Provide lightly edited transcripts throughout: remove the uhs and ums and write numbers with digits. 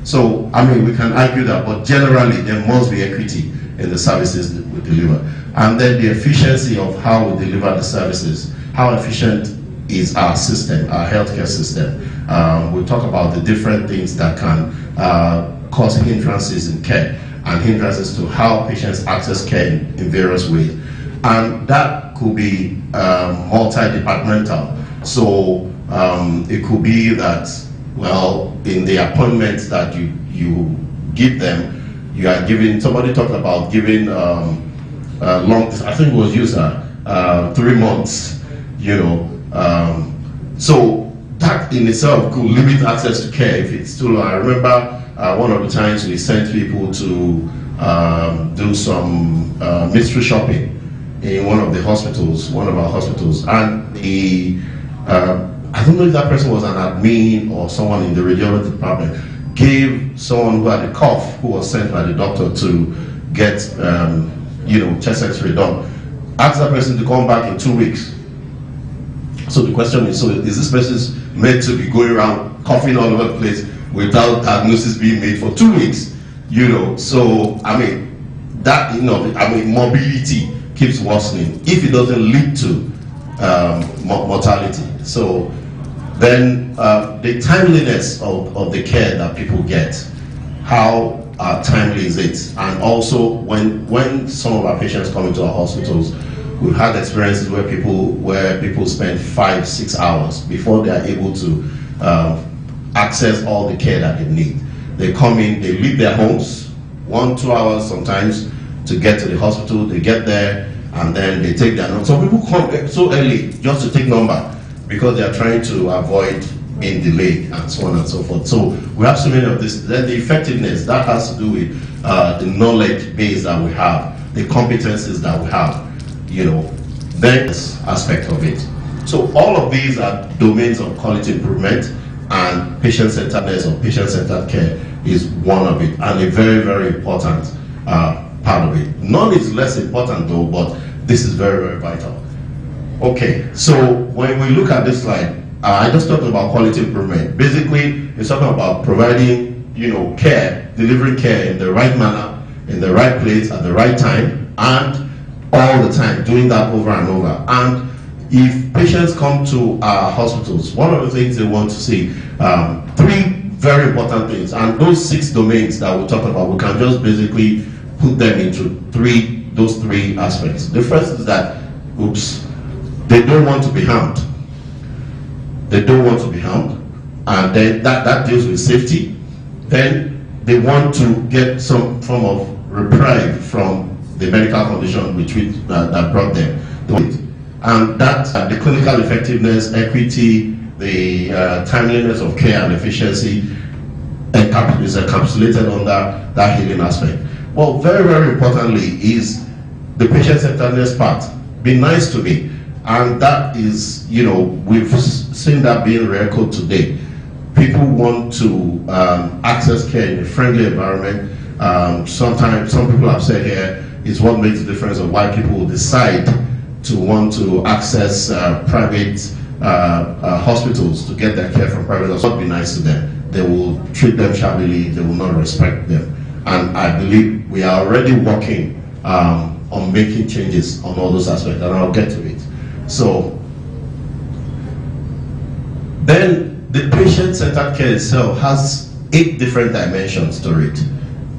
So, I mean, we can argue that, but generally there must be equity in the services that we deliver. And then the efficiency of how we deliver the services. How efficient is our system, our healthcare system? We'll talk about the different things that can cause hindrances in care and hindrances to how patients access care in various ways. And that could be multi-departmental. So it could be that, well, in the appointments that you give them, you are giving, somebody talked about giving long, I think it was used 3 months, you know. So that in itself could limit access to care if it's too long. I remember one of the times we sent people to do some mystery shopping in one of our hospitals, and the I don't know if that person was an admin or someone in the radiology department, gave someone who had a cough, who was sent by the doctor to get chest x-ray done, asked that person to come back in 2 weeks. So the question is, so is this person meant to be going around coughing all over the place without diagnosis being made for 2 weeks? So I mean, that mobility keeps worsening if it doesn't lead to mortality. So then the timeliness of the care that people get, how timely is it? And also when some of our patients come into our hospitals, we've had experiences where people spend 5-6 hours before they are able to access all the care that they need. They come in, they leave their homes, 1-2 hours sometimes to get to the hospital. They get there and then they take their number. Some people come so early just to take number because they are trying to avoid being delayed and so on and so forth. So we have so many of this. Then the effectiveness, that has to do with the knowledge base that we have, the competencies that we have, then this aspect of it. So all of these are domains of quality improvement, and patient-centeredness or patient-centered care is one of it, and a very, very important part of it. None is less important though, but this is very, very vital. Okay, so when we look at this slide, I just talked about quality improvement. Basically, it's talking about providing, care, delivering care in the right manner, in the right place, at the right time, and all the time, doing that over and over. And if patients come to our hospitals, one of the things they want to see, 3 very important things, and those 6 domains that we talked about, we can just basically put them into those three aspects. The first is that, they don't want to be harmed. They don't want to be harmed, and then that deals with safety. Then they want to get some form of reprieve from the medical condition that brought them. And that the clinical effectiveness, equity, the timeliness of care and efficiency is encapsulated under that healing aspect. Well, very, very importantly is the patient-centeredness part. Be nice to me. And that is, we've seen that being re-echoed today. People want to access care in a friendly environment. Sometimes, some people have said here, is what makes the difference of why people will decide to want to access private hospitals to get their care from private hospitals. Not be nice to them. They will treat them shabbily. They will not respect them. And I believe we are already working on making changes on all those aspects, and I'll get to it. So then the patient-centered care itself has 8 different dimensions to it.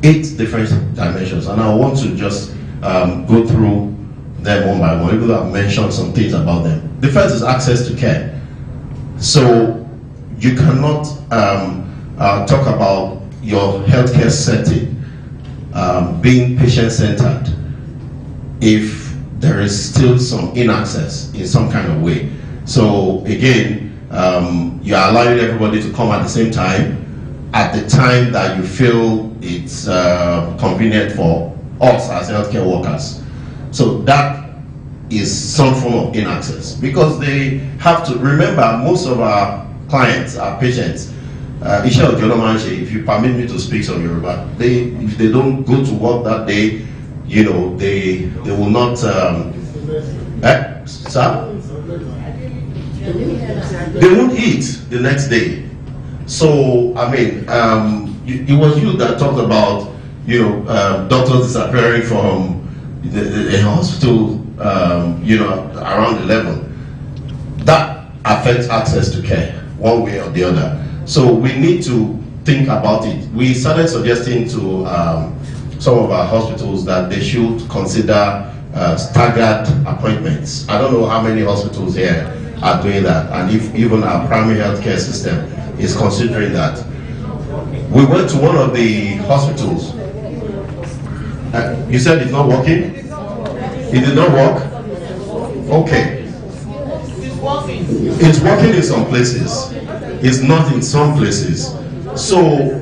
8 different dimensions, and I want to just go through them one by one, even though I've mentioned some things about them. The first is access to care. So you cannot talk about your healthcare setting being patient-centered if there is still some inaccess in some kind of way. So again, you're allowing everybody to come at the same time, at the time that you feel it's convenient for us as healthcare workers. So that is some form of inaccess, because they have to remember, most of our clients, our patients, if you permit me to speak some Yoruba, if they don't go to work that day, they will not they won't eat the next day. So I mean, it was you that talked about, you know, doctors disappearing from the hospital, you know, around 11. That affects access to care, one way or the other. So we need to think about it. We started suggesting to some of our hospitals that they should consider staggered appointments. I don't know how many hospitals here are doing that, and if even our primary health care system is considering that. We went to one of the hospitals. You said it's not working? It did not work? Okay. It's working in some places. It's not in some places. So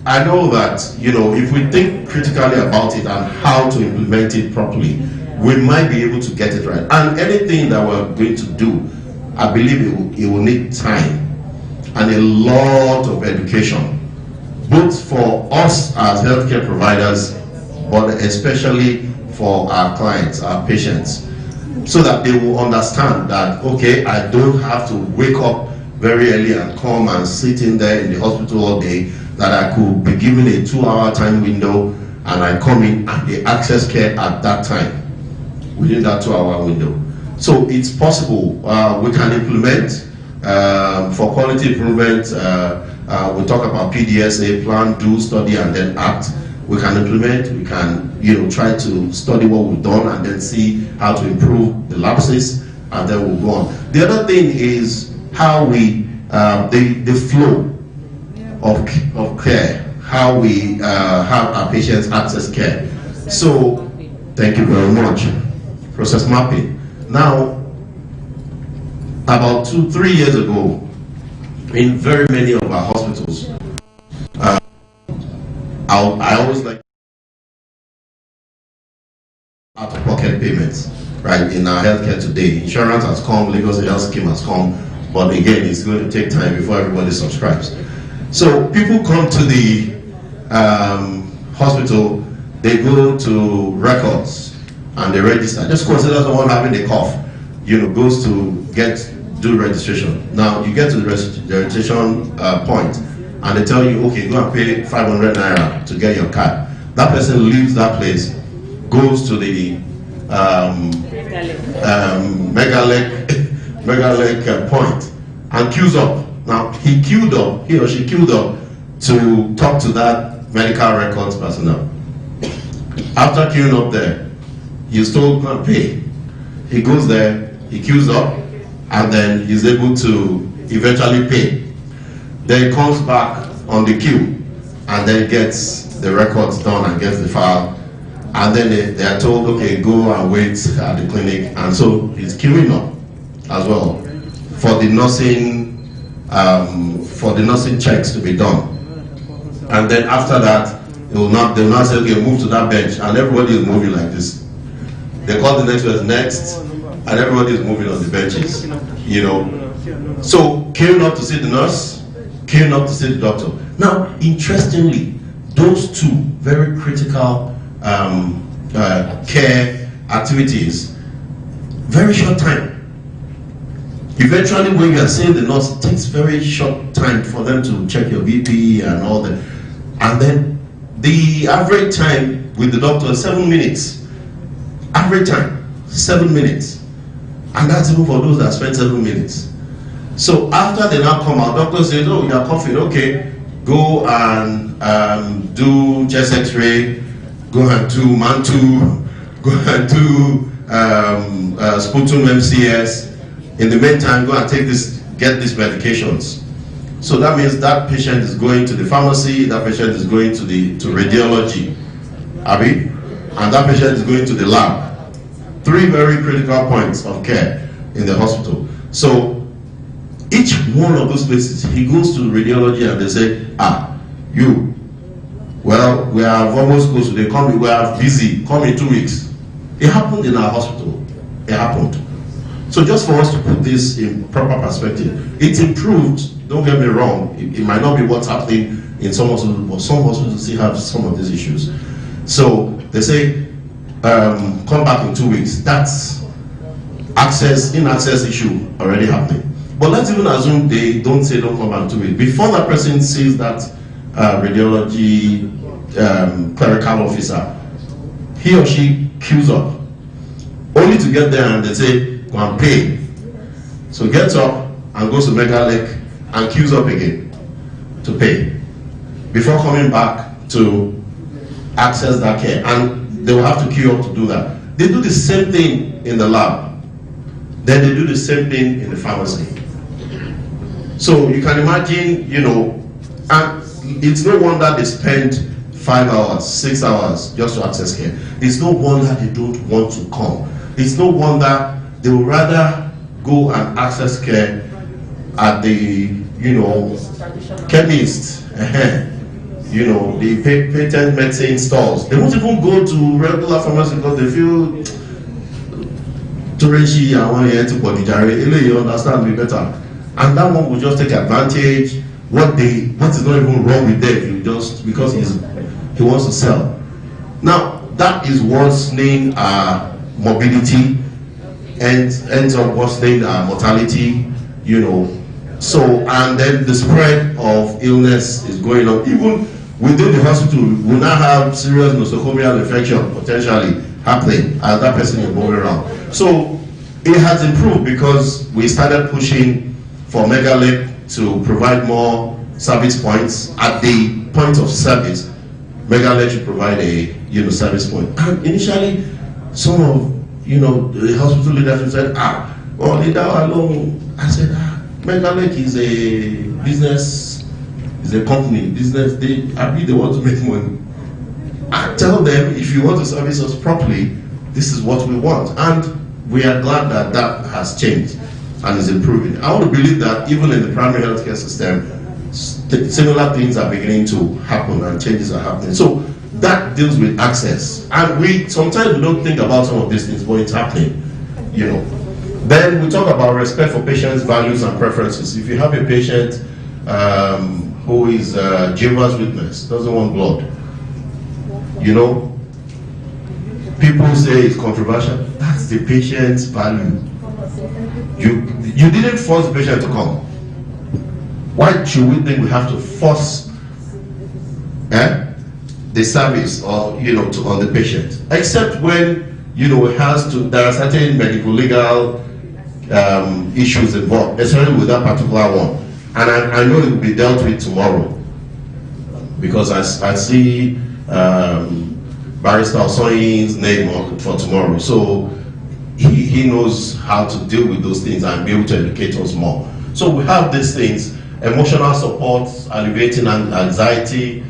I know that, you know, if we think critically about it and how to implement it properly, we might be able to get it right. And anything that we're going to do, I believe it will need time and a lot of education, both for us as healthcare providers, but especially for our clients, our patients, so that they will understand that, okay, I don't have to wake up very early and come and sit in there in the hospital all day, that I could be given a 2-hour time window and I come in and they access care at that time, within that 2-hour window. So it's possible. We can implement for quality improvement. We talk about PDSA, plan, do, study, and then act. We can implement. We can, you know, try to study what we've done and then see how to improve the lapses, and then we'll go on. The other thing is how we the flow of care, how we have our patients access care. So, thank you very much. Process mapping. Now, about 2-3 years ago, in very many of our hospitals, I always like out-of-pocket payments, right? In our healthcare today, insurance has come, Lagos Health Scheme has come, but again, it's going to take time before everybody subscribes. So people come to the hospital, they go to records and they register. Just consider someone having a cough, you know, goes to do registration. Now you get to the registration point and they tell you, okay, go and pay 500 naira to get your card. That person leaves that place, goes to the Megalek point and queues up. Now he or she queued up to talk to that medical records personnel. After queuing up there, you still can't pay. He goes there, he queues up, and then he's able to eventually pay. Then he comes back on the queue and then gets the records done and gets the file, and then they are told, okay, go and wait at the clinic, and so he's queuing up as well for the nursing checks to be done. And then after that, they'll not say, okay, move to that bench, and everybody is moving like this. They call the next person next, and everybody is moving on the benches, you know. So came up to see the nurse, came up to see the doctor. Now, interestingly, those two very critical care activities, very short time. Eventually, when you are seeing the nurse, it takes very short time for them to check your BP and all that. And then the average time with the doctor is 7 minutes. Average time, 7 minutes. And that's even for those that spend 7 minutes. So after they now come out, doctor says, oh, you are coughing, okay, go and do chest x-ray, go and do MAN2, go and do sputum MCS. In the meantime, go and get these medications. So that means that patient is going to the pharmacy, that patient is going to radiology, Abi, and that patient is going to the lab. 3 very critical points of care in the hospital. So each one of those places, he goes to radiology and they say, you, well, we have almost close to the coming, we are busy, come in 2 weeks. It happened in our hospital. It happened. So just for us to put this in proper perspective, it's improved, don't get me wrong, it might not be what's happening in some hospitals, but some hospitals still have some of these issues. So they say, come back in 2 weeks. That's in-access issue already happening. But let's even assume they don't say don't come back in 2 weeks. Before that person sees that radiology clerical officer, he or she queues up, only to get there and they say, go and pay. So gets up and goes to Mega Lake and queues up again to pay before coming back to access that care. And they will have to queue up to do that. They do the same thing in the lab. Then they do the same thing in the pharmacy. So you can imagine, you know, and it's no wonder they spend 5 hours, 6 hours just to access care. It's no wonder they don't want to come. It's no wonder they would rather go and access care at the, you know, chemist, you know, the patent medicine stores. They won't even go to regular pharmacy because they feel Tureshi and one year to Bodijare, you understand me better. And that one will just take advantage. What is not even wrong with them, you just because he wants to sell. Now that is worsening mobility and ends up worsening mortality, you know. So, and then the spread of illness is going on. Even within the hospital, we now have serious nosocomial infection potentially happening as that person is moving around. So it has improved because we started pushing for Mega Lake to provide more service points at the point of service. Mega Lake should provide a, you know, service point. And initially, some of, you know, the hospital leadership said, well, leader alone. I said, Mega Lake is a business, is a company, business. They want to make money. I tell them, if you want to service us properly, this is what we want. And we are glad that that has changed and is improving. I want to believe that even in the primary healthcare system, similar things are beginning to happen and changes are happening. So that deals with access. And we sometimes we don't think about some of these things, but it's happening, you know. Then we talk about respect for patients' values and preferences. If you have a patient who is Jehovah's Witness, doesn't want blood, you know, people say it's controversial. That's the patient's value. You didn't force the patient to come. Why should we think we have to force the service or, you know, on the patient? Except when, you know, it has to. There are certain medical legal issues involved, especially with that particular one. And I know it will be dealt with tomorrow because I see Barrister Osoyin's name for tomorrow. So he knows how to deal with those things and be able to educate us more. So we have these things: emotional support, alleviating anxiety,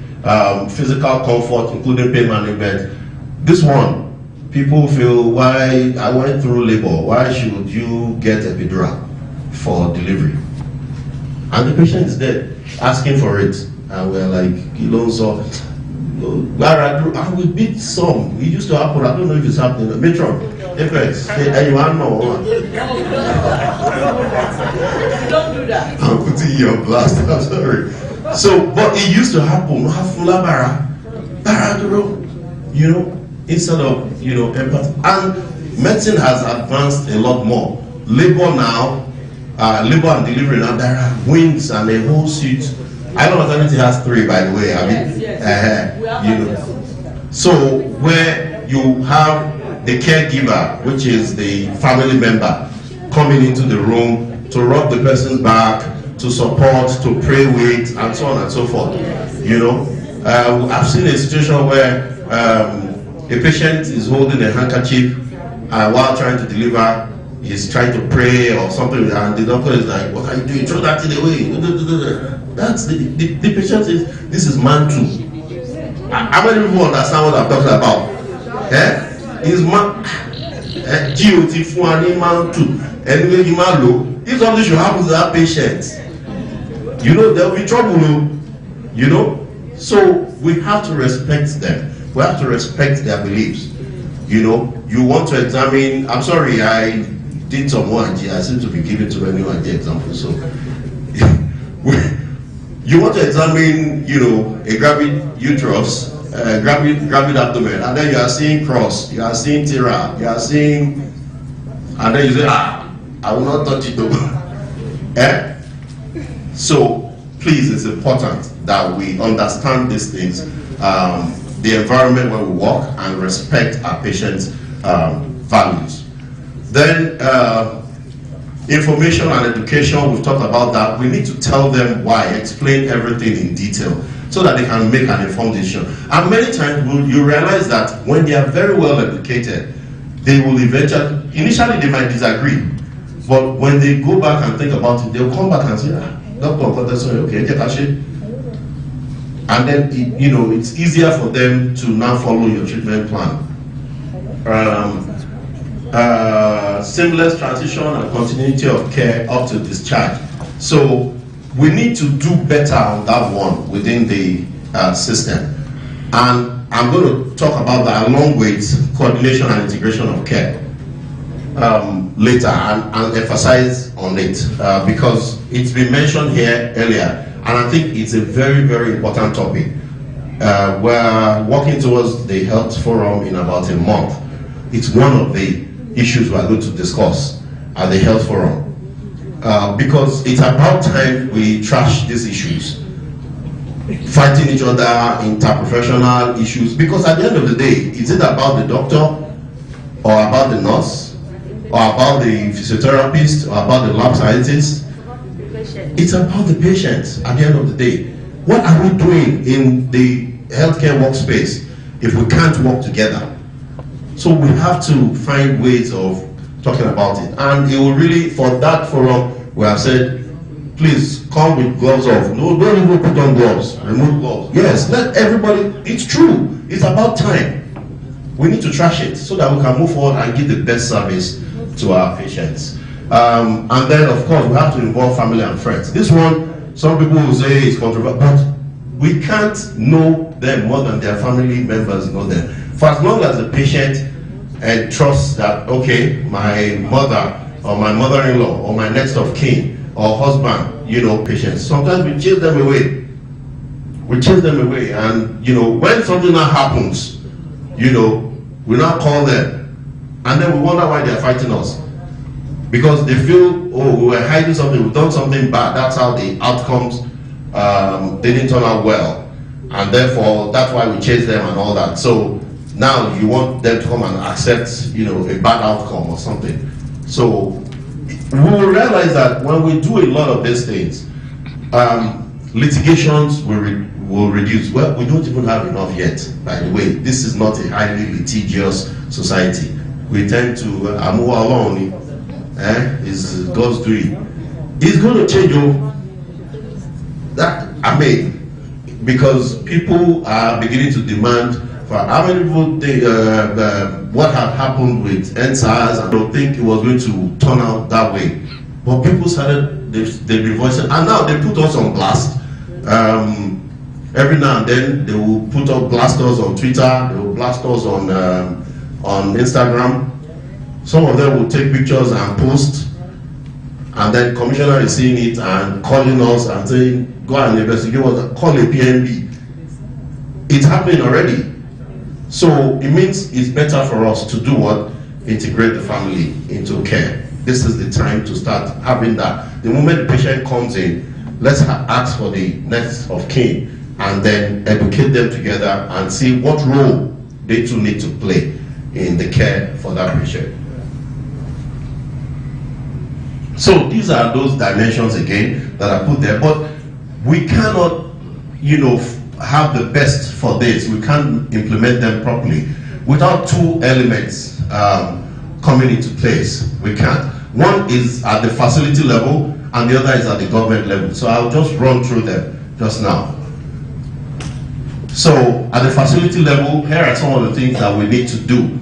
physical comfort, including pain management. This one, people feel, why I went through labor, why should you get epidural for delivery? And the patient is there asking for it. And we're like, I will beat some. It used to happen. I don't know if it's happening. Metron, Apex, and you want no. Don't do that. I'm putting you on blast. I'm sorry. So, but it used to happen. You know, instead of, you know, empathy. And medicine has advanced a lot more. Labor now, labor and delivery now, there are wings and a whole suite. I know maternity has 3, by the way. I mean, you know. So where you have the caregiver, which is the family member, coming into the room to rub the person's back, to support, to pray with, and so on and so forth. You know, I've seen a situation where a patient is holding a handkerchief while trying to deliver. He's trying to pray or something, and the doctor is like, "What are you doing? Throw that thing away." That's the patient is. This is man too. How many people understand what I'm talking about? Is man GOT for an man too. Anyway, you man low. If something should happen to that patient, you know there will be trouble. You know, so we have to respect them. We have to respect their beliefs. You know, you want to examine. I'm sorry, I did some ONG. I seem to be giving too many ONG examples. So, you want to examine, you know, a gravid uterus, gravid abdomen, and then you are seeing cross, you are seeing tira, you are seeing, and then you say, I will not touch it over. So, please, it's important that we understand these things, the environment where we work, and respect our patients' values. Then, information and education, we've talked about that. We need to tell them why, explain everything in detail, so that they can make an informed decision. And many times you realize that when they are very well educated, they will initially they might disagree, but when they go back and think about it, they'll come back and say, doctor, okay, get that shit. And then, it's easier for them to now follow your treatment plan. Seamless transition and continuity of care up to discharge. So we need to do better on that one within the system. And I'm going to talk about that along with coordination and integration of care later, and emphasize on it because it's been mentioned here earlier, and I think it's a very, very important topic. We're working towards the Health Forum in about a month. It's one of the issues we're going to discuss at the Health Forum because it's about time we trash these issues. Fighting each other, interprofessional issues, because at the end of the day, is it about the doctor or about the nurse or about the physiotherapist or about the lab scientist? It's about the patient at the end of the day. What are we doing in the healthcare workspace if we can't work together? So we have to find ways of talking about it, and it will really, for that forum, we have said, please come with gloves off. No, don't even put on gloves. Remove gloves. Yes, let everybody. It's true. It's about time. We need to trash it so that we can move forward and give the best service to our patients. And then, of course, we have to involve family and friends. This one, some people will say it's controversial, but we can't know them more than their family members know them. For as long as the patient trusts that, okay, my mother or my mother-in-law or my next of kin or husband, patients, sometimes we chase them away. We chase them away, and when something now happens, we now call them, and then we wonder why they are fighting us, because they feel, oh, we were hiding something, we've done something bad. That's how the outcomes they didn't turn out well, and therefore that's why we chase them and all that. So now you want them to come and accept, a bad outcome or something. So we will realize that when we do a lot of these things, litigations will reduce. Well, we don't even have enough yet, by the way. This is not a highly litigious society. We tend to move along. It's God's doing. It's going to change. Because people are beginning to demand. For how many people think what had happened with NSAS, and don't think it was going to turn out that way? But people started, they've been voicing, and now they put us on blast. Every now and then they will put up blast us on Twitter, they will blast us on Instagram. Some of them will take pictures and post, and then commissioner is seeing it and calling us and saying, go and investigate, call a PNB. It's happening already. So it means it's better for us to do what? Integrate the family into care. This is the time to start having that. The moment the patient comes in, let's ask for the next of kin and then educate them together and see what role they too need to play in the care for that patient. So these are those dimensions again that are put there, but we cannot, have the best for this. We can't implement them properly without two elements coming into place. We can't. One is at the facility level and the other is at the government level. So I'll just run through them just now. So at the facility level, here are some of the things that we need to do.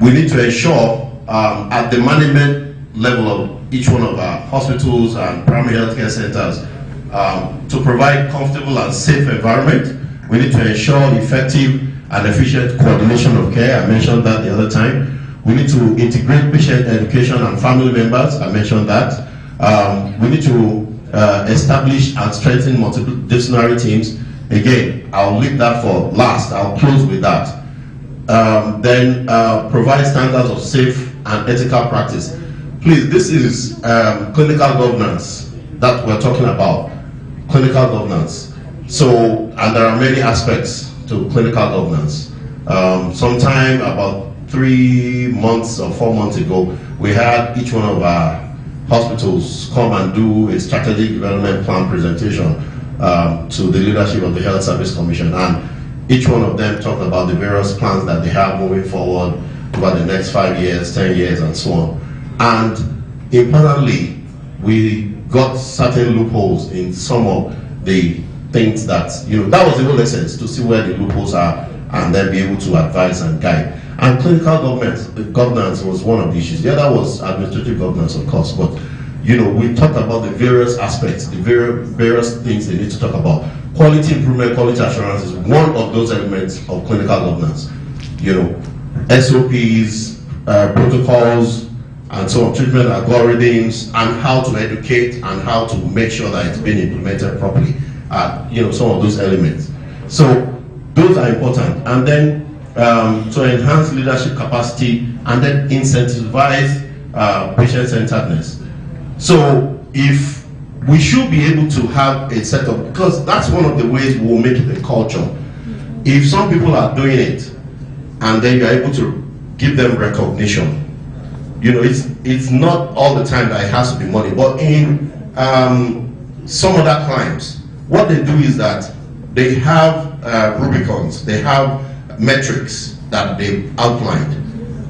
We need to ensure at the management level of each one of our hospitals and primary healthcare centers to provide comfortable and safe environment. We need to ensure effective and efficient coordination of care. I mentioned that the other time. We need to integrate patient education and family members. I mentioned that. We need to establish and strengthen multidisciplinary teams. Again, I'll leave that for last. I'll close with that. Then provide standards of safe and ethical practice. Please, this is clinical governance. that we're talking about, clinical governance. So, and there are many aspects to clinical governance. Sometime about 3 months or 4 months ago, we had each one of our hospitals come and do a strategic development plan presentation to the leadership of the Health Service Commission, and each one of them talked about the various plans that they have moving forward over the next 5 years, 10 years, and so on. And importantly, we got certain loopholes in some of the things that, that was the whole essence, to see where the loopholes are and then be able to advise and guide. And clinical governance was one of the issues. The other was administrative governance, of course, but we talked about the various aspects, the various things they need to talk about. Quality improvement, quality assurance is one of those elements of clinical governance. SOPs, protocols, and so on, treatment algorithms, and how to educate and how to make sure that it's being implemented properly. Some of those elements. So those are important. And then to enhance leadership capacity and then incentivize patient-centeredness. So if we should be able to have a set of, because that's one of the ways we'll make it a culture. If some people are doing it and then you're able to give them recognition, it's not all the time that it has to be money, but in some other clients, what they do is that they have Rubicons, they have metrics that they've outlined,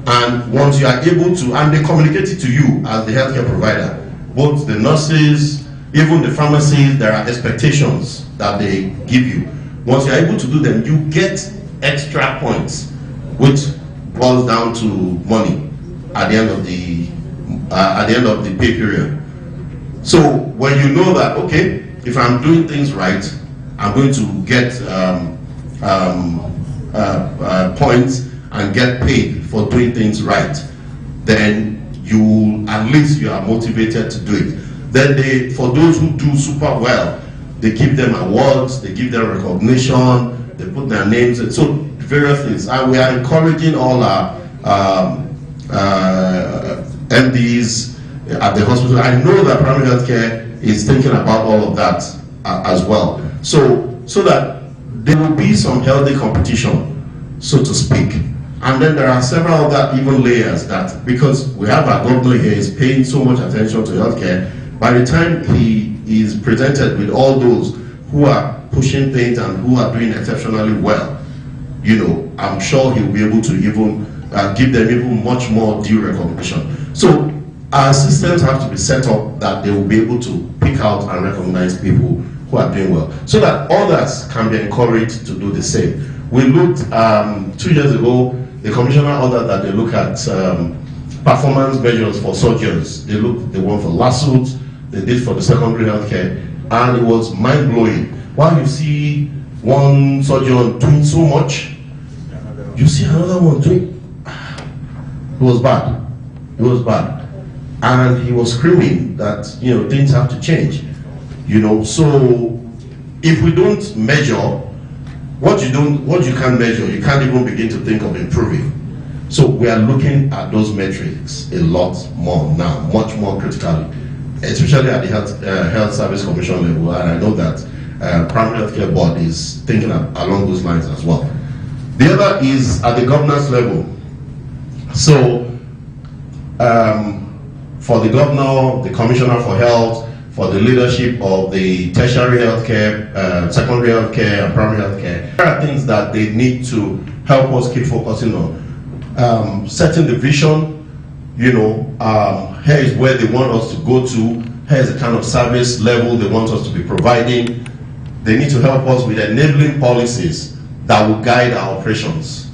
and once you are able to, and they communicate it to you as the healthcare provider, both the nurses, even the pharmacies, there are expectations that they give you. Once you're able to do them, you get extra points, which boils down to money at the end of the pay period. So when you know that, okay, if I'm doing things right, I'm going to get points and get paid for doing things right, then at least you are motivated to do it. Then for those who do super well, they give them awards, they give them recognition, they put their names in. So various things. And we are encouraging all our MDs at the hospital. I know that primary healthcare is thinking about all of that as well. So that there will be some healthy competition, so to speak. And then there are several other even layers that, because we have our governor here is paying so much attention to healthcare, by the time he is presented with all those who are pushing things and who are doing exceptionally well, I'm sure he'll be able to even give them even much more due recognition. So our systems have to be set up that they will be able to pick out and recognize people who are doing well, so that others can be encouraged to do the same. We looked 2 years ago, the commissioner ordered that they look at performance measures for surgeons. They went for lawsuits, they did for the secondary healthcare, and it was mind-blowing. While you see one surgeon doing so much, you see another one doing, it was bad. It was bad. And he was screaming that, things have to change. So if we don't measure, what you can't measure, you can't even begin to think of improving. So we are looking at those metrics a lot more now, much more critically, especially at the Health Service Commission level, and I know that Primary Healthcare Board is thinking along those lines as well. The other is at the governance level. So for the governor, the commissioner for health, for the leadership of the tertiary healthcare, secondary healthcare, and primary healthcare, there are things that they need to help us keep focusing on. Setting the vision, here is where they want us to go to, here is the kind of service level they want us to be providing. They need to help us with enabling policies that will guide our operations.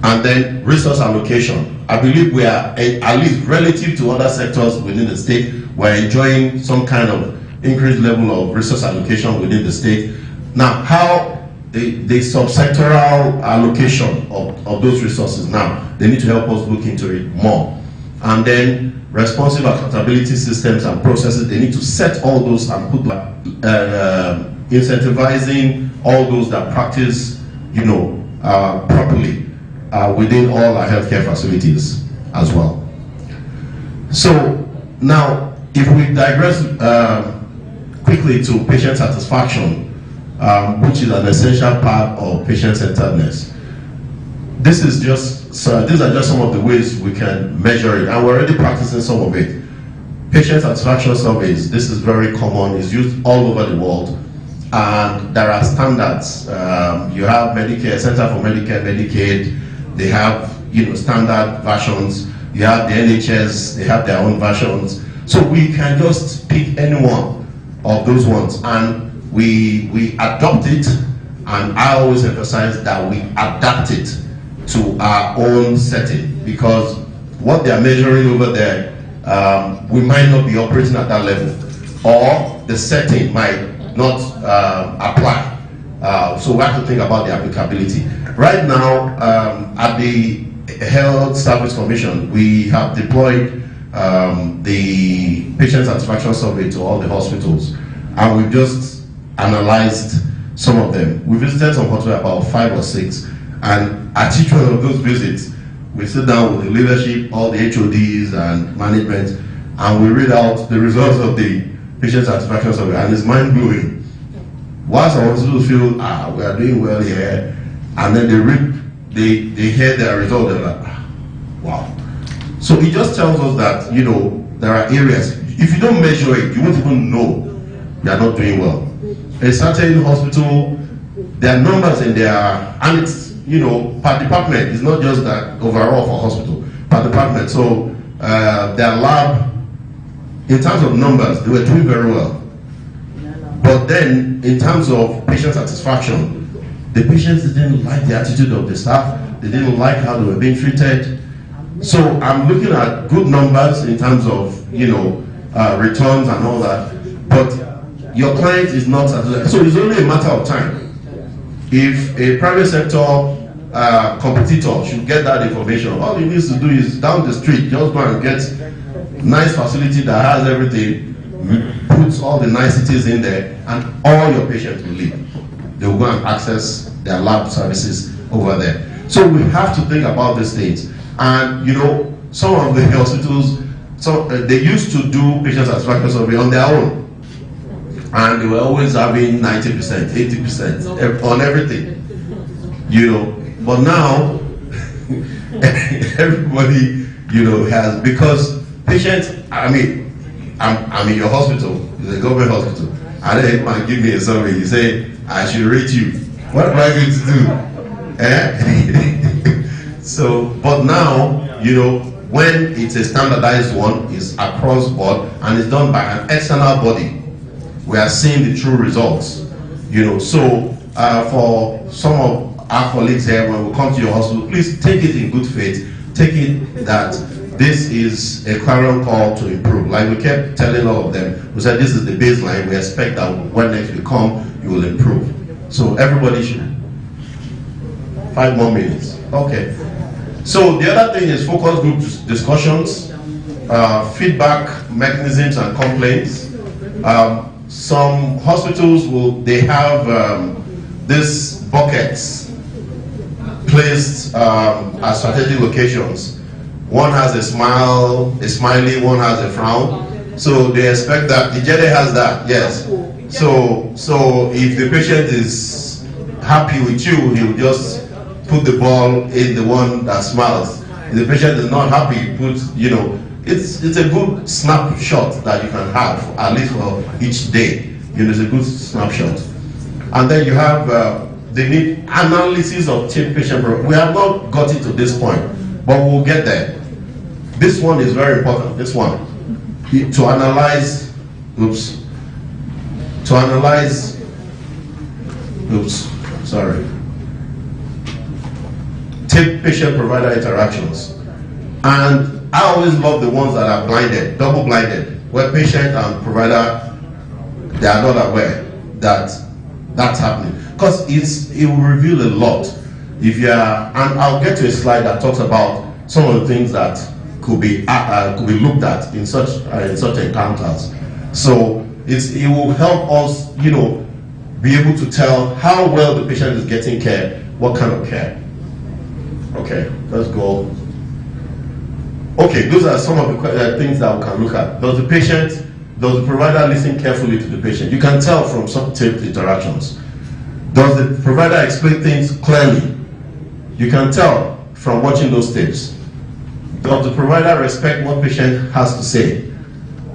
And then resource allocation. I believe we are, at least relative to other sectors within the state, we're enjoying some kind of increased level of resource allocation within the state. Now, how the subsectoral allocation of those resources now, they need to help us look into it more. And then responsive accountability systems and processes, they need to set all those and put incentivizing all those that practice, properly within all our healthcare facilities as well. So now, if we digress quickly to patient satisfaction, which is an essential part of patient-centeredness, these are just some of the ways we can measure it, and we're already practicing some of it. Patient satisfaction surveys, this is very common, it's used all over the world, and there are standards. You have Medicare, Center for Medicare, Medicaid, they have standard versions. You have the NHS, they have their own versions. So we can just pick any one of those ones and we adopt it, and I always emphasize that we adapt it to our own setting, because what they are measuring over there, we might not be operating at that level, or the setting might not apply. So we have to think about the applicability. Right now, at the Health Service Commission, we have deployed the patient satisfaction survey to all the hospitals, and we've just analyzed some of them. We visited some hospitals, about 5 or 6, and at each one of those visits, we sit down with the leadership, all the HODs and management, and we read out the results of the patient satisfaction survey, and it's mind-blowing. Whilst our hospitals feel, we are doing well here, and then they hear their result, they're like, wow. So it just tells us that, there are areas, if you don't measure it, you won't even know you are not doing well. A certain hospital, there are numbers in there, and it's, per department. It's not just that overall for hospital, per department. So their lab, in terms of numbers, they were doing very well. But then, in terms of patient satisfaction, the patients didn't like the attitude of the staff. They didn't like how they were being treated. So I'm looking at good numbers in terms of, returns and all that. But your client is not satisfied. So it's only a matter of time. If a private sector competitor should get that information, all he needs to do is down the street, just go and get nice facility that has everything, puts all the niceties in there, and all your patients will leave. They will go and access their lab services over there. So we have to think about these things. And some of the hospitals, they used to do patient satisfaction survey on their own, and they were always having 90%, 80% on everything. But now everybody has, because patients, I'm in your hospital, it's a government hospital, and then man give me a survey, you say I should rate you. What am I going to do? So, but now, when it's a standardized one, it's across board, and it's done by an external body, we are seeing the true results. So for some of our colleagues here, when we come to your hospital, please take it in good faith. Take it that this is a clarion call to improve. Like we kept telling all of them, we said this is the baseline. We expect that when next we come, you will improve. So everybody should. 5 more minutes. Okay. So the other thing is focus group discussions, feedback mechanisms and complaints. Some hospitals they have these buckets placed at strategic locations. One has a smiley, one has a frown. So they expect that the JD has that, yes. So if the patient is happy with you, he will just put the ball in the one that smiles. If the patient is not happy, it's a good snapshot that you can have, at least for each day. It's a good snapshot. And then you have the need analysis of patient profile. We have not got it to this point, but we'll get there. This one is very important. This one, to analyze. Take patient-provider interactions. And I always love the ones that are blinded, double-blinded, where patient and provider, they are not aware that that's happening. Because it will reveal a lot. And I'll get to a slide that talks about some of the things that could be looked at in such encounters. So it will help us, be able to tell how well the patient is getting care, what kind of care. Okay, let's go. Okay, those are some of the things that we can look at. Does the provider listen carefully to the patient? You can tell from some taped interactions. Does the provider explain things clearly? You can tell from watching those tapes. Does the provider respect what patient has to say?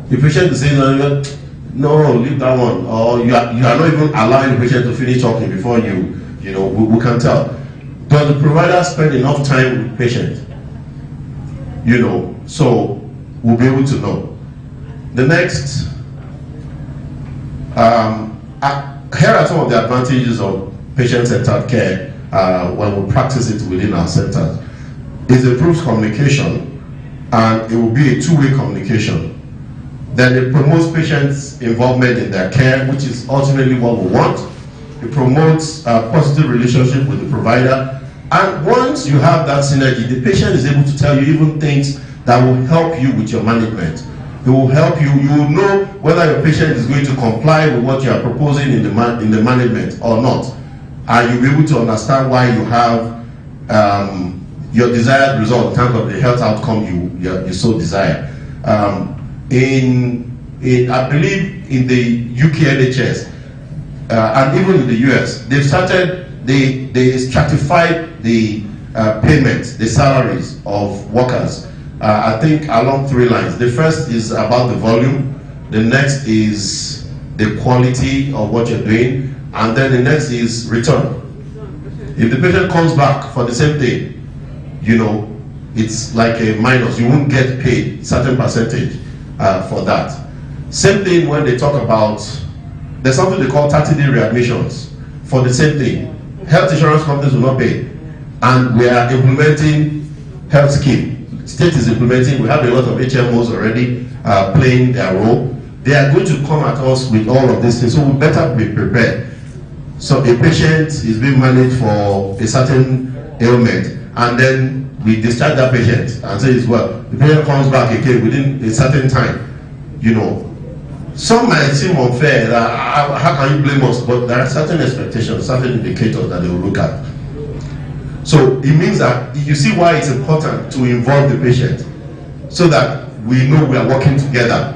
The patient is saying, no, leave that one, or you are not even allowing the patient to finish talking before we can tell. Does the provider spend enough time with the patient? So we'll be able to know. The next, here are some of the advantages of patient-centered care when we practice it within our centers. It improves communication, and it will be a two-way communication. Then it promotes patients' involvement in their care, which is ultimately what we want. It promotes a positive relationship with the provider. And once you have that synergy, the patient is able to tell you even things that will help you with your management. It will help you. You will know whether your patient is going to comply with what you are proposing in the management or not. And you'll be able to understand why you have your desired result in terms of the health outcome you so desire. I believe in the UK NHS and even in the US, they've started, they stratified the payments, the salaries of workers. I think along three lines. The first is about the volume, the next is the quality of what you're doing, and then the next is return. If the patient comes back for the same thing, it's like a minus. You won't get paid certain percentage for that. Same thing when they talk about, there's something they call 30-day readmissions for the same thing. Health insurance companies will not pay, and we are implementing health scheme. State is implementing. We have a lot of HMOs already playing their role. They are going to come at us with all of these things, so we better be prepared. So a patient is being managed for a certain ailment, and then we discharge that patient and say, well, the patient comes back again within a certain time. Some might seem unfair. How can you blame us? But there are certain expectations, certain indicators that they will look at. So it means that you see why it's important to involve the patient, so that we know we are working together,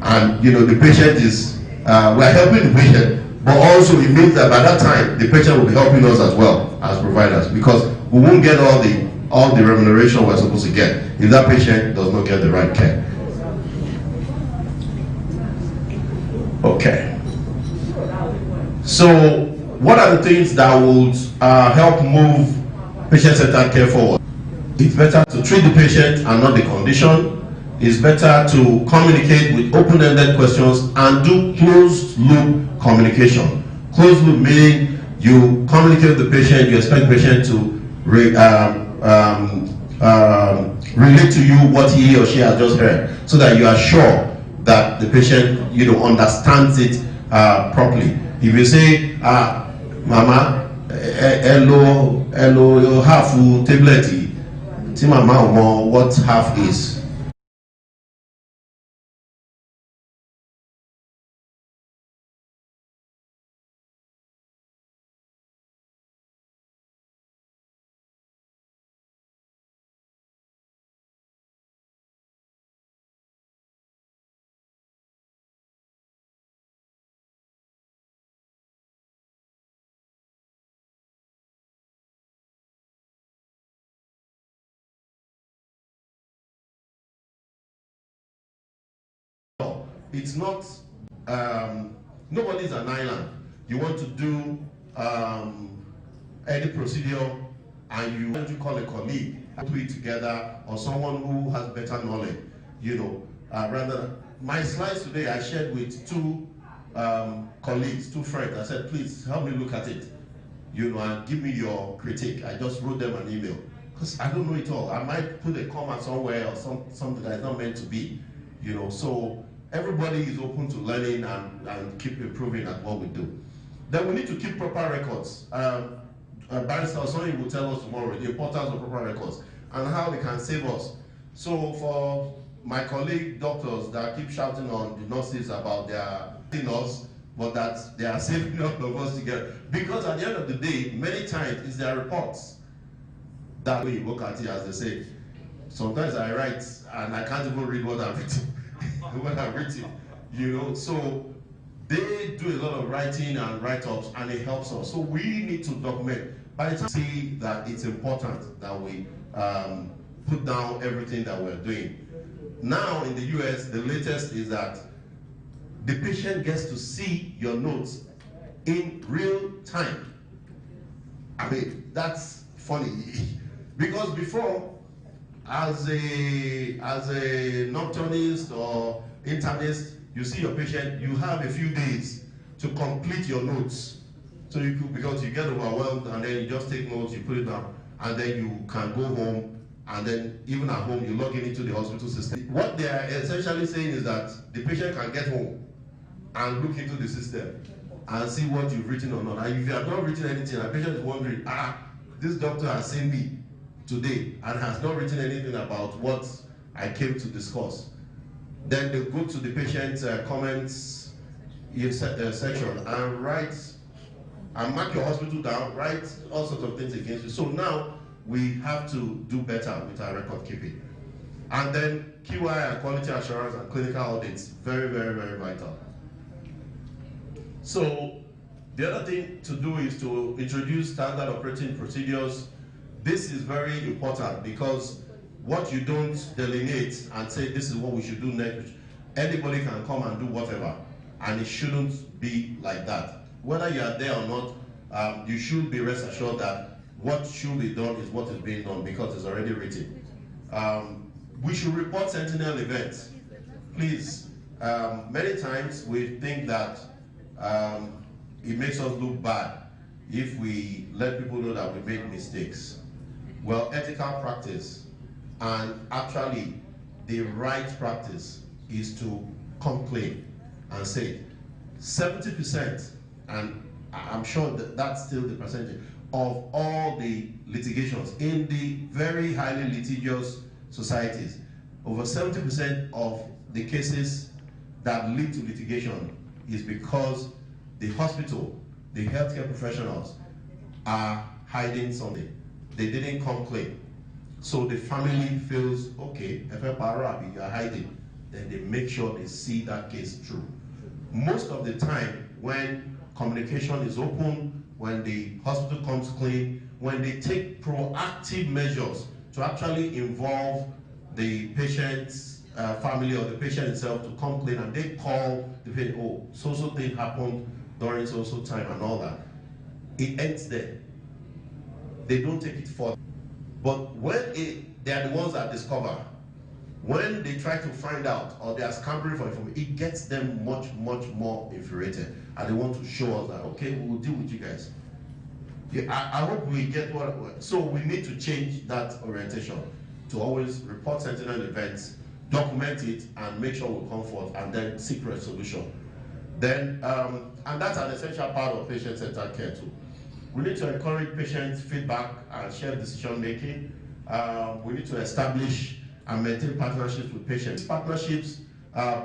and the patient is we are helping the patient, but also it means that by that time the patient will be helping us as well as providers, because we won't get all the remuneration we're supposed to get if that patient does not get the right care. Okay. So what are the things that would help move patient-centered care forward? It's better to treat the patient and not the condition. It's better to communicate with open-ended questions and do closed-loop communication. Closed-loop meaning you communicate with the patient, you expect the patient to relate to you what he or she has just heard, so that you are sure that the patient understands it properly. If you say, Mama, hello, half tablet, see mama what half is. It's not, nobody's an island. You want to do any procedure and you want to call a colleague, do it together, or someone who has better knowledge, rather. My slides today I shared with two colleagues, two friends. I said, please help me look at it, and give me your critique. I just wrote them an email, because I don't know it all. I might put a comma somewhere or something that is not meant to be, so everybody is open to learning and keep improving at what we do. Then we need to keep proper records. Barrister Sonny will tell us tomorrow the importance of proper records and how they can save us. So for my colleague doctors that keep shouting on the nurses about their us, but that they are saving all of us together, because at the end of the day, many times it's their reports that we look at it, as they say. Sometimes I write and I can't even read what I've written. What I've written, you know. So they do a lot of writing and write-ups, and it helps us. So we need to document. By the time we see that it's important that we put down everything that we're doing. Now in the US, the latest is that the patient gets to see your notes in real time. I mean, that's funny. Because before, as a nocturnist or internist, you see your patient, you have a few days to complete your notes. So you could, because you get overwhelmed, and then you just take notes, you put it down, and then you can go home, and then even at home you log in into the hospital system. What they are essentially saying is that the patient can get home and look into the system and see what you've written or not. And if you have not written anything, the patient is wondering, this doctor has seen me today and has not written anything about what I came to discuss. Then they go to the patient's comments section and write and mark your hospital down, write all sorts of things against you. So now we have to do better with our record keeping. And then QI and quality assurance and clinical audits, very, very, very vital. So the other thing to do is to introduce standard operating procedures. This is very important because what you don't delineate and say this is what we should do next, anybody can come and do whatever, and it shouldn't be like that. Whether you are there or not, you should be rest assured that what should be done is what is being done because it's already written. We should report sentinel events. Please, many times we think that it makes us look bad if we let people know that we made mistakes. Well, ethical practice and actually the right practice is to come clean and say 70%, and I'm sure that that's still the percentage of all the litigations in the very highly litigious societies. Over 70% of the cases that lead to litigation is because the hospital, the healthcare professionals are hiding something. They didn't come clean. So the family feels, okay, if you are hiding, then they make sure they see that case through. Most of the time, when communication is open, when the hospital comes clean, when they take proactive measures to actually involve the patient's family or the patient itself to come clean, and they call the patient, oh, so thing happened during so time and all that, it ends there. They don't take it further. But when they are the ones that discover, when they try to find out or they are scampering for information, it gets them much more infuriated, and they want to show us that, okay, we will deal with you guys. Yeah, I hope we get what. So we need to change that orientation to always report sentinel events, document it, and make sure we come forth and then seek resolution. Then, and that's an essential part of patient-centered care too. We need to encourage patient feedback and shared decision making. We need to establish and maintain partnerships with patients. Partnerships,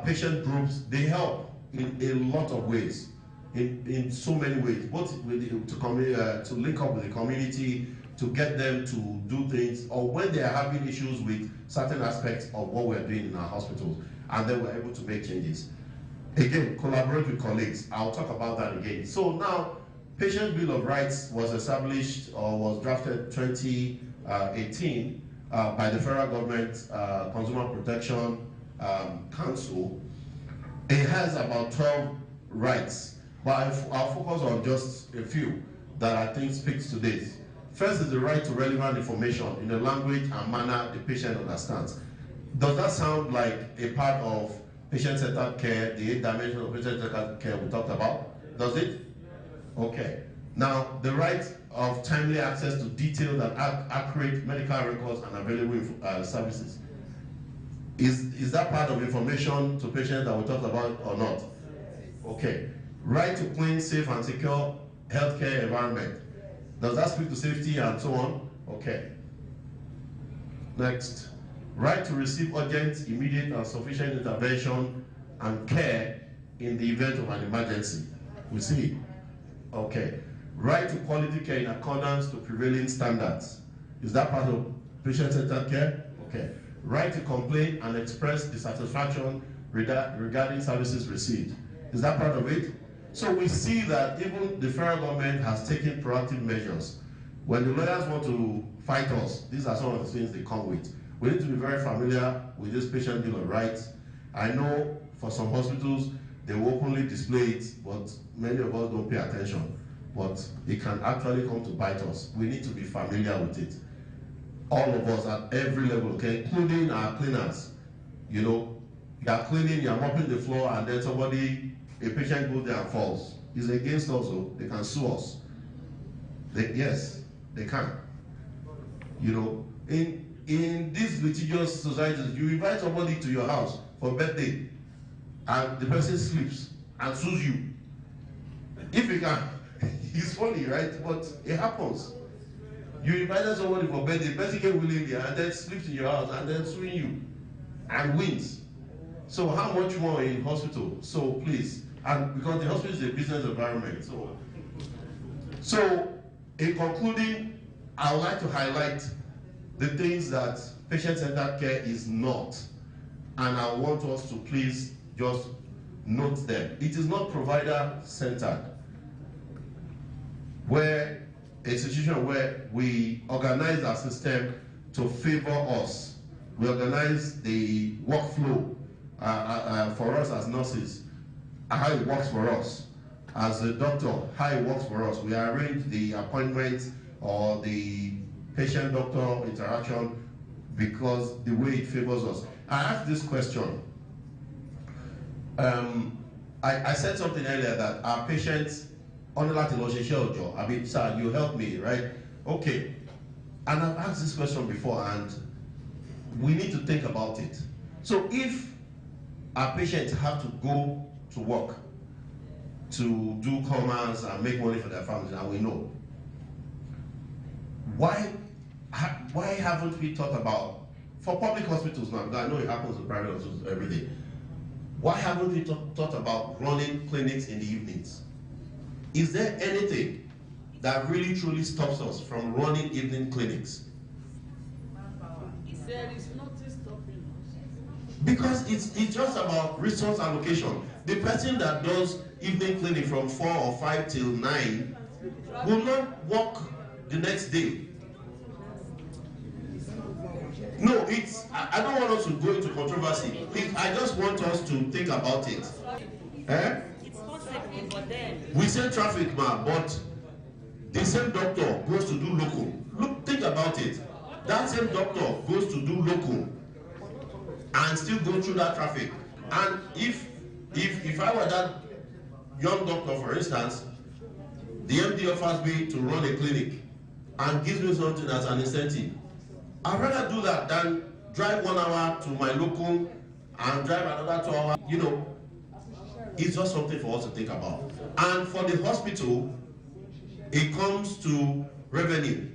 patient groups, they help in a lot of ways, in so many ways, both with to link up with the community, to get them to do things, or when they are having issues with certain aspects of what we're doing in our hospitals, and then we're able to make changes. Again, collaborate with colleagues. I'll talk about that again. So now, Patient Bill of Rights was established or was drafted 2018 by the federal government Consumer Protection Council. It has about 12 rights, but I'll focus on just a few that I think speaks to this. First is the right to relevant information in a language and manner the patient understands. Does that sound like a part of patient-centered care, the 8 dimensions of patient-centered care we talked about? Does it? Okay. Now, the right of timely access to detailed and accurate medical records and available services. Is that part of information to patients that we talked about or not? Okay. Right to clean, safe, and secure healthcare environment. Does that speak to safety and so on? Okay. Next. Right to receive urgent, immediate, and sufficient intervention and care in the event of an emergency. We see. Okay. Right to quality care in accordance to prevailing standards. Is that part of patient-centered care? care. Write a complaint and express dissatisfaction regarding services received. Is that part of it? So we see that even the federal government has taken proactive measures. When the lawyers want to fight us, these are some of the things they come with. We need to be very familiar with this patient bill of rights. I know for some hospitals, they will openly display it, but many of us don't pay attention. But it can actually come to bite us. We need to be familiar with it. All of us at every level, okay, including our cleaners. You know, you are cleaning, you are mopping the floor, and then a patient goes there and falls. It's against us, so they can sue us. Yes, they can. You know, in these litigious societies, you invite somebody to your house for birthday, and the person sleeps and sues you. If you can, it's funny, right? But it happens. You invited somebody for birthday, the person came willingly and then sleeps in your house and then suing you and wins. So how much more in hospital? So please, and because the hospital is a business environment. So in concluding, I would like to highlight the things that patient-centered care is not, and I want us to please just note them. It is not provider-centered, where a situation where we organize our system to favor us. We organize the workflow for us as nurses, how it works for us. As a doctor, how it works for us. We arrange the appointment or the patient-doctor interaction because the way it favors us. I asked this question. I said something earlier that our patients only like to I mean, sir, you help me, right? Okay. And I've asked this question before, and we need to think about it. So if our patients have to go to work to do commerce and make money for their families, and we know, why haven't we thought about, for public hospitals now, because I know it happens in private hospitals every day, why haven't we thought about running clinics in the evenings? Is there anything that really truly stops us from running evening clinics? There is nothing stopping us. Because it's just about resource allocation. The person that does evening clinic from 4 or 5 till 9 will not work the next day. No, I don't want us to go into controversy. I just want us to think about it. It's possible, but then We say traffic, man, but the same doctor goes to do local. Look, think about it. That same doctor goes to do local and still go through that traffic. And if I were that young doctor, for instance, the MD offers me to run a clinic and gives me something as an incentive, I'd rather do that than drive 1 hour to my local and drive another 2 hours. You know, it's just something for us to think about. And for the hospital, it comes to revenue.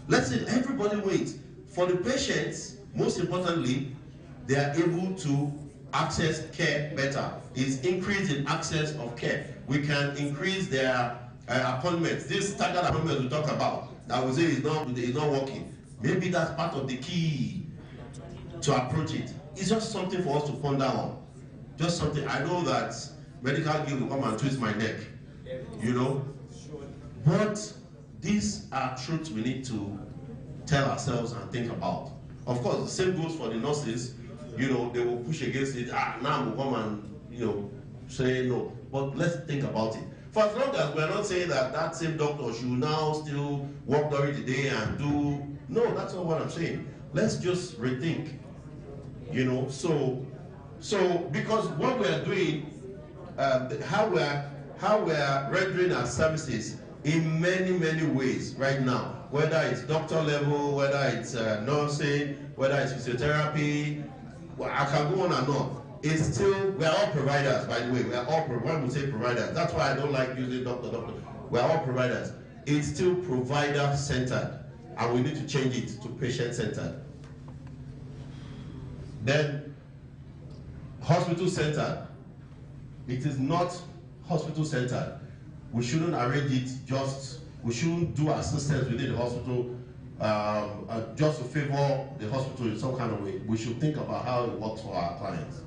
Let's say everybody waits. For the patients, most importantly, they are able to access care better. It's increase in access of care. We can increase their appointments. This staggered appointment we talk about, that we say is not working. Maybe that's part of the key to approach it. It's just something for us to ponder on. Just something. I know that medical guild will come and twist my neck, you know. But these are truths we need to tell ourselves and think about. Of course, the same goes for the nurses. You know, they will push against it. Now we'll come and, you know, say no. But let's think about it. For as long as we're not saying that same doctor should now still work during the day and do. No, that's not what I'm saying. Let's just rethink. You know, so because what we are doing, how we are rendering our services in many ways right now, whether it's doctor level, whether it's nursing, whether it's physiotherapy, I can go on and on. It's still, we are all providers, by the way. We are all when we say providers, that's why I don't like using doctor. We are all providers. It's still provider centered, and we need to change it to patient centered. Then hospital centered. It is not hospital centered. We shouldn't arrange it we shouldn't do assistance within the hospital just to favor the hospital in some kind of way. We should think about how it works for our clients.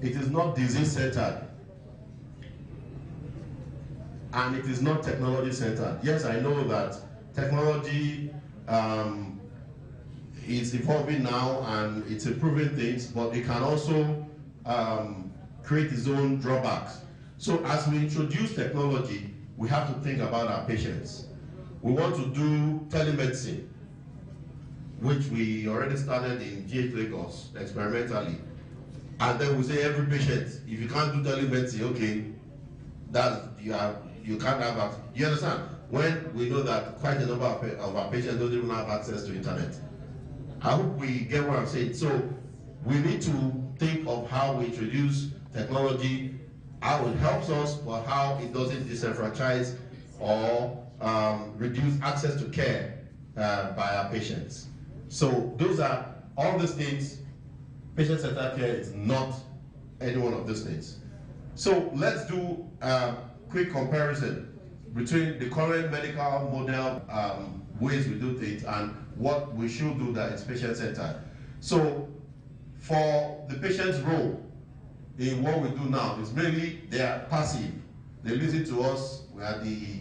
It is not disease-centered, and it is not technology-centered. Yes, I know that technology is evolving now and it's improving things, but it can also create its own drawbacks. So as we introduce technology, we have to think about our patients. We want to do telemedicine, which we already started in GH Lagos experimentally. And then we say every patient, if you can't do telemedicine, okay, you can't have access. You understand? When we know that quite a number of our patients don't even have access to internet. I hope we get what I'm saying. So we need to think of how we introduce technology, how it helps us, but how it doesn't disenfranchise or reduce access to care by our patients. So those are all these things. Patient-centered care is not any one of these things. So let's do a quick comparison between the current medical model ways we do things and what we should do that is patient-centered. So for the patient's role in what we do now is mainly they are passive. They listen to us. We are the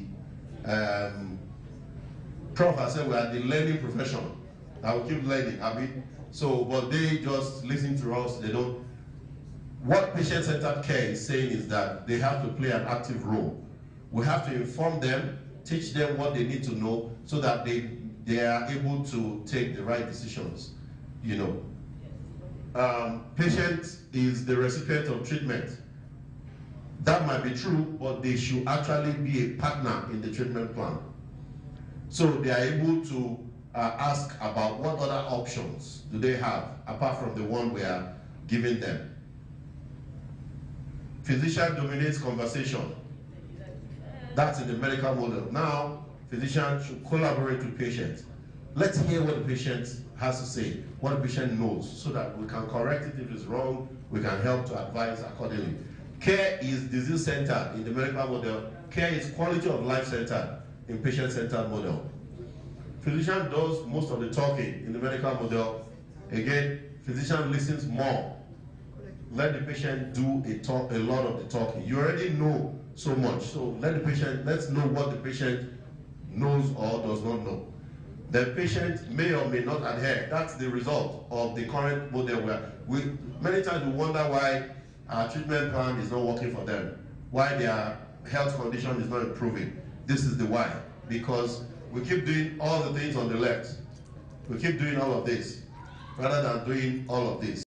Prof has said we are the learning profession. I will keep learning, Abby. So, but they just listen to us. They don't. What patient-centered care is saying is that they have to play an active role. We have to inform them, teach them what they need to know, so that they are able to take the right decisions. You know, patient is the recipient of treatment. That might be true, but they should actually be a partner in the treatment plan. So they are able to ask about what other options do they have apart from the one we are giving them. Physician dominates conversation. That's in the medical model. Now, physician should collaborate with patients. Let's hear what the patient has to say, what the patient knows, so that we can correct it if it's wrong, we can help to advise accordingly. Care is disease-centered in the medical model. Care is quality of life-centered in patient-centered model. Physician does most of the talking in the medical model. Again, physician listens more. Let the patient do a lot of the talking. You already know so much, so let's know what the patient knows or does not know. The patient may or may not adhere. That's the result of the current model where many times we wonder why our treatment plan is not working for them, why their health condition is not improving. This is the why. Because we keep doing all the things on the left. We keep doing all of this rather than doing all of this.